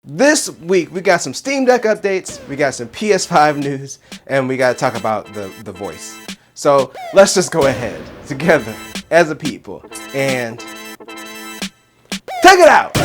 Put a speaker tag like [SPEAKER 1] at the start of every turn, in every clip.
[SPEAKER 1] This week, we got some Steam Deck updates, we got some PS5 news, and we got to talk about the voice. So let's just go ahead together as a people and take it out.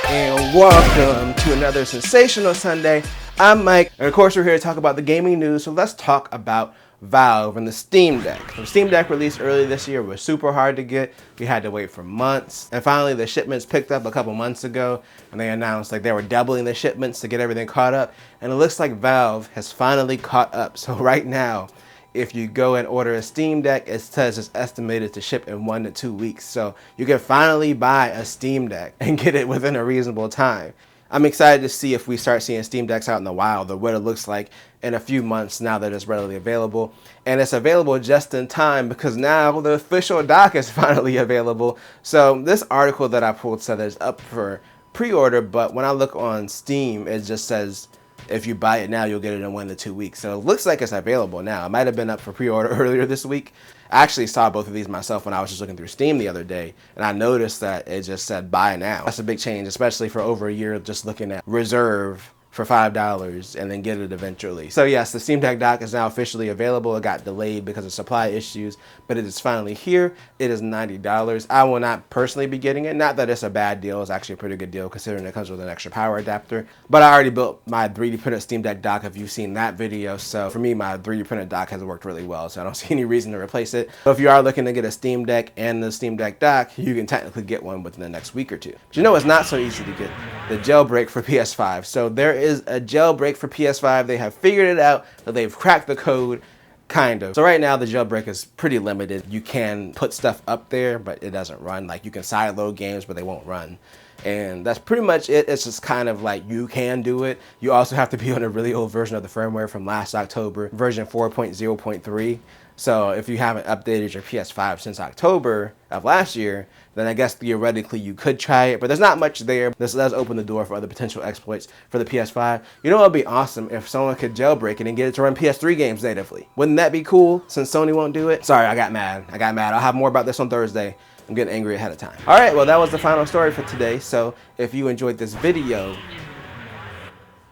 [SPEAKER 1] And welcome to another sensational Sunday. I'm Mike, and of course we're here to talk about the gaming news, so let's talk about Valve and the Steam Deck. The Steam Deck released early this year was super hard to get. We had to wait for months, and finally the shipments picked up a couple months ago, and they announced they were doubling the shipments to get everything caught up, and it looks like Valve has finally caught up. So right now, if you go and order a Steam Deck, it says it's estimated to ship in 1 to 2 weeks. So you can finally buy a Steam Deck and get it within a reasonable time. I'm excited to see if we start seeing Steam Decks out in the wild, or what it looks like in a few months now that it's readily available. And it's available just in time because now the official dock is finally available. So this article that I pulled said it's up for pre-order, but when I look on Steam, it just says if you buy it now, you'll get it in 1 to 2 weeks. So it looks like it's available now. It might have been up for pre-order earlier this week. I actually saw both of these myself when I was just looking through Steam the other day, and I noticed that it just said buy now. That's a big change, especially for over a year just looking at reserve for $5 and then get it eventually. So yes, the Steam Deck dock is now officially available. It got delayed because of supply issues, but it is finally here. It is $90. I will not personally be getting it. Not that it's a bad deal. It's actually a pretty good deal considering it comes with an extra power adapter. But I already built my 3D printed Steam Deck dock if you've seen that video. So for me, my 3D printed dock has worked really well, so I don't see any reason to replace it. So if you are looking to get a Steam Deck and the Steam Deck dock, you can technically get one within the next week or two. But you know it's not so easy to get the jailbreak for PS5. So there is a jailbreak for PS5. They have figured it out, that they've cracked the code, kind of. So right now the jailbreak is pretty limited. You can put stuff up there, but it doesn't run. Like you can sideload games, but they won't run. And that's pretty much it. It's just kind of like you can do it. You also have to be on a really old version of the firmware from last October, version 4.0.3. So if you haven't updated your PS5 since October of last year, then I guess theoretically you could try it, but there's not much there. This does open the door for other potential exploits for the PS5. You know what would be awesome if someone could jailbreak it and get it to run PS3 games natively. Wouldn't that be cool since Sony won't do it? Sorry, I got mad. I'll have more about this on Thursday. I'm getting angry ahead of time. All right, well, that was the final story for today. So if you enjoyed this video,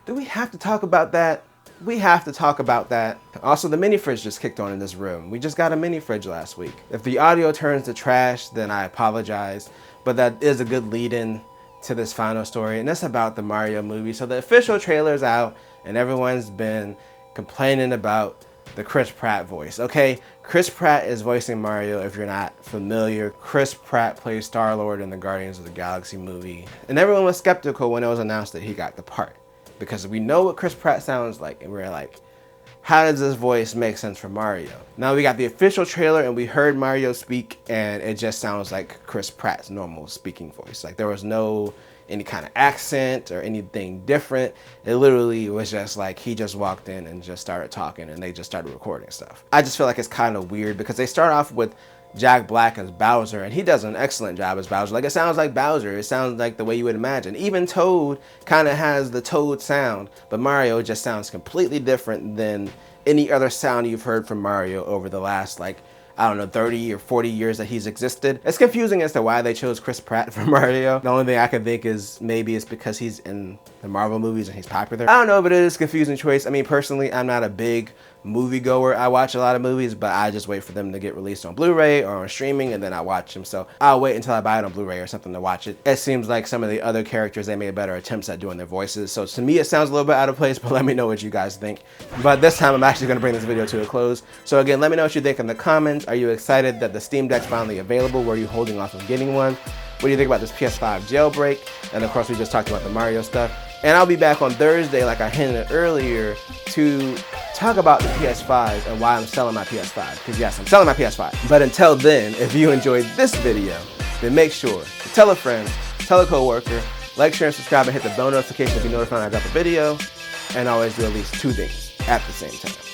[SPEAKER 1] do we have to talk about that? We have to talk about that. Also, the mini fridge just kicked on in this room. We just got a mini fridge last week. If the audio turns to trash, then I apologize, but that is a good lead-in to this final story, and it's about the Mario movie. So the official trailer's out, and everyone's been complaining about the Chris Pratt voice. Okay, Chris Pratt is voicing Mario. If you're not familiar, Chris Pratt plays Star-Lord in the Guardians of the Galaxy movie, and everyone was skeptical when it was announced that he got the part, because we know what Chris Pratt sounds like, and we're like, how does this voice make sense for Mario? Now we got the official trailer, and we heard Mario speak, and it just sounds like Chris Pratt's normal speaking voice. Like there was no any kind of accent or anything different. It literally was just like he just walked in and just started talking, and they just started recording stuff. I just feel like it's kind of weird because they start off with Jack Black as Bowser, and he does an excellent job as Bowser. Like, it sounds like Bowser. It sounds like the way you would imagine. Even Toad kind of has the Toad sound, but Mario just sounds completely different than any other sound you've heard from Mario over the last, like, I don't know, 30 or 40 years that he's existed. It's confusing as to why they chose Chris Pratt for Mario. The only thing I can think is maybe it's because he's in the Marvel movies and he's popular. I don't know, but it is a confusing choice. I mean, personally, I'm not a big moviegoer. I watch a lot of movies, but I just wait for them to get released on Blu-ray or on streaming, and then I watch them. So I'll wait until I buy it on Blu-ray or something to watch it. It seems like some of the other characters, they made better attempts at doing their voices. So to me, it sounds a little bit out of place, but let me know what you guys think. But this time, I'm actually going to bring this video to a close. So again, let me know what you think in the comments. Are you excited that the Steam Deck's finally available? Were you holding off on getting one? What do you think about this PS5 jailbreak? And of course, we just talked about the Mario stuff. And I'll be back on Thursday, like I hinted earlier, to talk about the PS5 and why I'm selling my PS5. Because yes, I'm selling my PS5. But until then, if you enjoyed this video, then make sure to tell a friend, tell a coworker, like, share, and subscribe, and hit the bell notification to be notified when I drop a video. And always do at least 2 things at the same time.